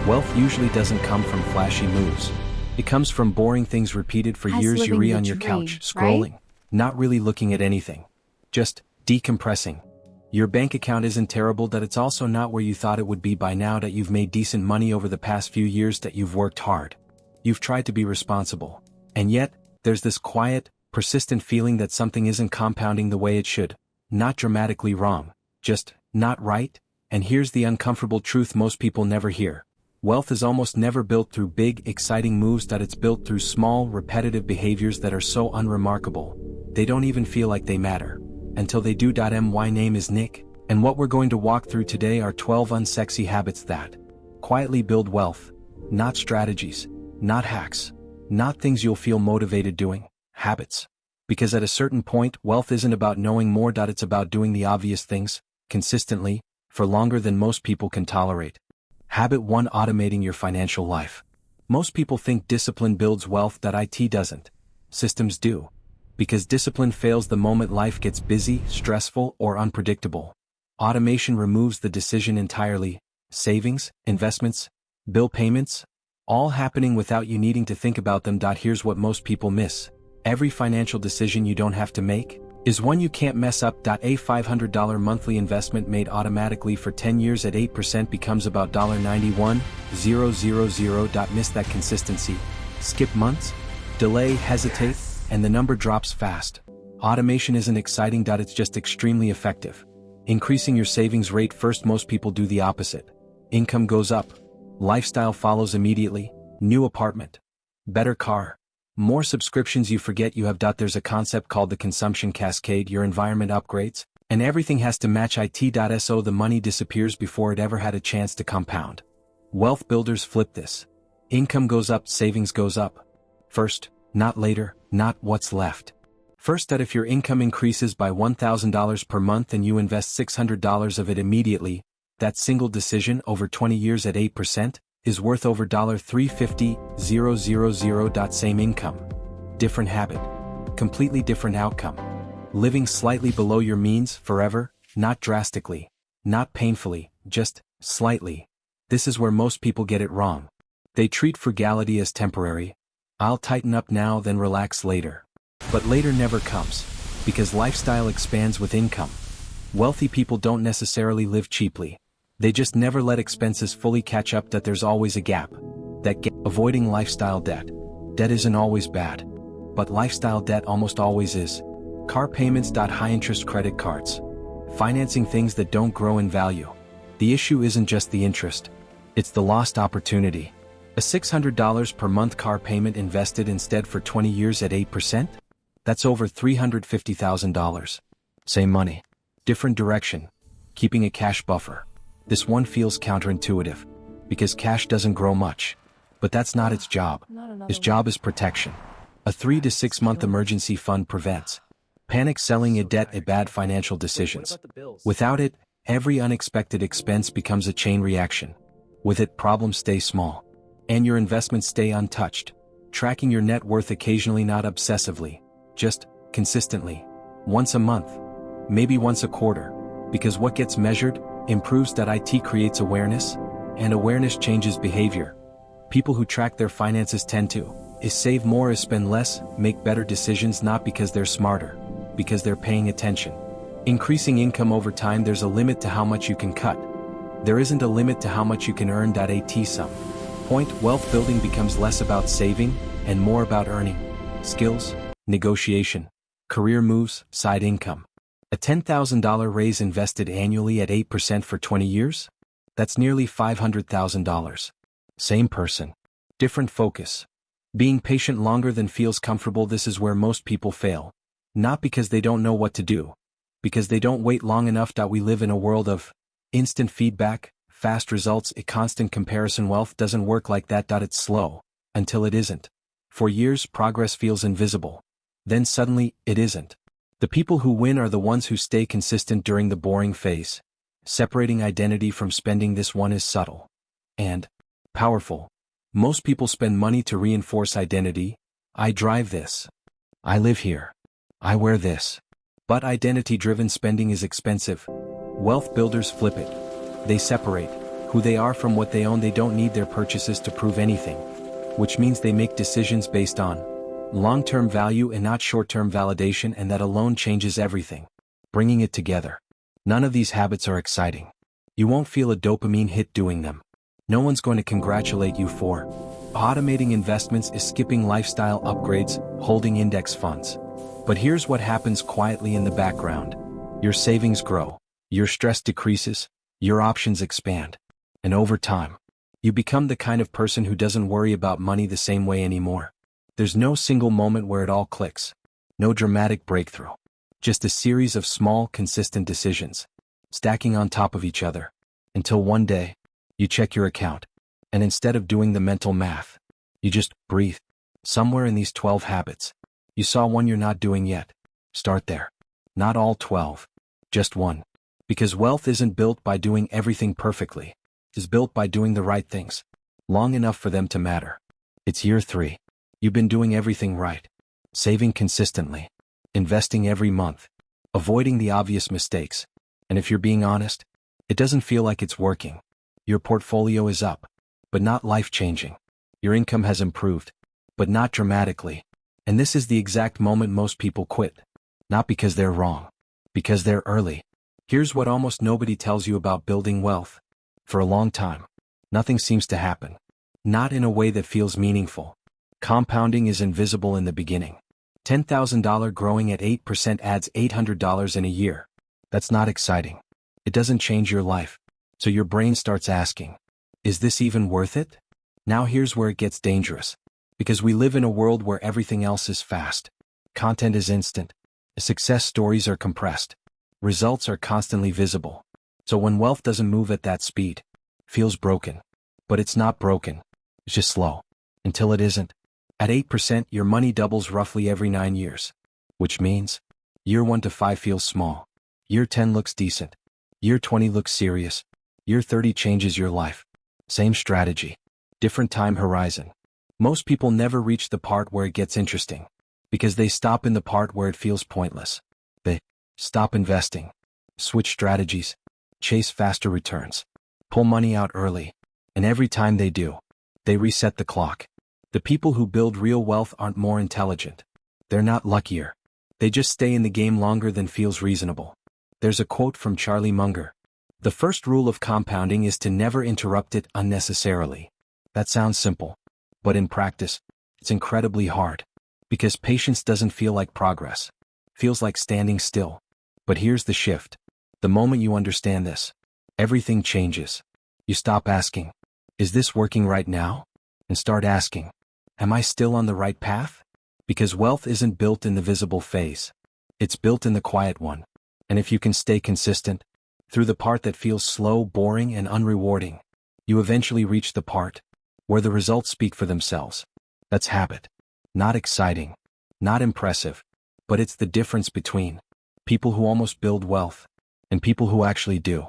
Wealth usually doesn't come from flashy moves. It comes from boring things repeated for years. You read on your couch, scrolling, not really looking at anything. Just decompressing. Your bank account isn't terrible, that it's also not where you thought it would be by now, that you've made decent money over the past few years, that you've worked hard. You've tried to be responsible. And yet, there's this quiet, persistent feeling that something isn't compounding the way it should. Not dramatically wrong, just not right. And here's the uncomfortable truth most people never hear. Wealth is almost never built through big, exciting moves, that it's built through small, repetitive behaviors that are so unremarkable, they don't even feel like they matter. Until they do. My name is Nick, and what we're going to walk through today are 12 unsexy habits that quietly build wealth. Not strategies, not hacks, not things you'll feel motivated doing, habits. Because at a certain point, wealth isn't about knowing more. It's about doing the obvious things, consistently, for longer than most people can tolerate. Habit 1: automating your financial life. Most people think discipline builds wealth. It doesn't. Systems do. Because discipline fails the moment life gets busy, stressful, or unpredictable. Automation removes the decision entirely. Savings, investments, bill payments, all happening without you needing to think about them. Here's what most people miss. Every financial decision you don't have to make is one you can't mess up. A $500 monthly investment made automatically for 10 years at 8% becomes about $91,000. Miss that consistency. Skip months, delay, hesitate, and the number drops fast. Automation isn't exciting. It's just extremely effective. Increasing your savings rate first. Most people do the opposite. Income goes up. Lifestyle follows immediately. New apartment. Better car. More subscriptions. You forget you have. There's a concept called the consumption cascade. Your environment upgrades, and everything has to match it. So the money disappears before it ever had a chance to compound. Wealth builders flip this. Income goes up, savings goes up. First, not later, not what's left. First, if your income increases by $1,000 per month and you invest $600 of it immediately, that single decision over 20 years at 8% is worth over $350,000. Same income, different habit, completely different outcome. Living slightly below your means forever, not drastically, not painfully, just slightly. This is where most people get it wrong. They treat frugality as temporary. I'll tighten up now, then relax later. But later never comes, because lifestyle expands with income. Wealthy people don't necessarily live cheaply. They just never let expenses fully catch up. There's always a gap. Avoiding lifestyle debt. Debt isn't always bad, but lifestyle debt almost always is. Car payments. High interest credit cards. Financing things that don't grow in value. The issue isn't just the interest. It's the lost opportunity. A $600 per month car payment invested instead for 20 years at 8%? That's over $350,000. Same money, different direction. Keeping a cash buffer. This one feels counterintuitive, because cash doesn't grow much. But that's not its job. Its job is protection. A 3 to 6 month emergency fund prevents panic selling, a debt, a bad financial decisions. Without it, every unexpected expense becomes a chain reaction. With it, problems stay small. And your investments stay untouched. Tracking your net worth occasionally, not obsessively, just consistently. Once a month, maybe once a quarter. Because what gets measured improves. It creates awareness, and awareness changes behavior. People who track their finances tend to save more, spend less, make better decisions, not because they're smarter, because they're paying attention. Increasing income over time. There's a limit to how much you can cut. There isn't a limit to how much you can earn. Some point, wealth building becomes less about saving and more about earning. Skills, negotiation, career moves, side income. A $10,000 raise invested annually at 8% for 20 years? That's nearly $500,000. Same person, different focus. Being patient longer than feels comfortable. This is where most people fail. Not because they don't know what to do, because they don't wait long enough. We live in a world of instant feedback, fast results, a constant comparison. Wealth doesn't work like that. It's slow, until it isn't. For years, progress feels invisible. Then suddenly, it isn't. The people who win are the ones who stay consistent during the boring phase. Separating identity from spending. This one is subtle and powerful. Most people spend money to reinforce identity. I drive this. I live here. I wear this. But identity-driven spending is expensive. Wealth builders flip it. They separate Who they are from what they own. They don't need their purchases to prove anything, which means they make decisions based on long-term value and not short-term validation, and that alone changes everything. Bringing it together. None of these habits are exciting. You won't feel a dopamine hit doing them. No one's going to congratulate you for automating investments is skipping lifestyle upgrades, holding index funds. But here's what happens quietly in the background. Your savings grow, your stress decreases, your options expand. And over time, you become the kind of person who doesn't worry about money the same way anymore. There's no single moment where it all clicks. No dramatic breakthrough. Just a series of small, consistent decisions, stacking on top of each other, until one day, you check your account, and instead of doing the mental math, you just breathe. Somewhere in these 12 habits, you saw one you're not doing yet. Start there. Not all 12, just one. Because wealth isn't built by doing everything perfectly. It's built by doing the right things, long enough for them to matter. It's year 3. You've been doing everything right. Saving consistently. Investing every month. Avoiding the obvious mistakes. And if you're being honest, it doesn't feel like it's working. Your portfolio is up, but not life-changing. Your income has improved, but not dramatically. And this is the exact moment most people quit. Not because they're wrong, because they're early. Here's what almost nobody tells you about building wealth. For a long time, nothing seems to happen. Not in a way that feels meaningful. Compounding is invisible in the beginning. $10,000 growing at 8% adds $800 in a year. That's not exciting. It doesn't change your life. So your brain starts asking, is this even worth it? Now here's where it gets dangerous. Because we live in a world where everything else is fast. Content is instant. Success stories are compressed. Results are constantly visible. So when wealth doesn't move at that speed, it feels broken. But it's not broken. It's just slow. Until it isn't. At 8%, your money doubles roughly every 9 years. Which means, year 1 to 5 feels small. Year 10 looks decent. Year 20 looks serious. Year 30 changes your life. Same strategy. Different time horizon. Most people never reach the part where it gets interesting. Because they stop in the part where it feels pointless. They stop investing. Switch strategies. Chase faster returns. Pull money out early. And every time they do, they reset the clock. The people who build real wealth aren't more intelligent. They're not luckier. They just stay in the game longer than feels reasonable. There's a quote from Charlie Munger. The first rule of compounding is to never interrupt it unnecessarily. That sounds simple. But in practice, it's incredibly hard. Because patience doesn't feel like progress. It feels like standing still. But here's the shift. The moment you understand this, everything changes. You stop asking, is this working right now? And start asking, am I still on the right path? Because wealth isn't built in the visible phase. It's built in the quiet one. And if you can stay consistent, through the part that feels slow, boring, and unrewarding, you eventually reach the part where the results speak for themselves. That's habit. Not exciting, not impressive, but it's the difference between people who almost build wealth and people who actually do.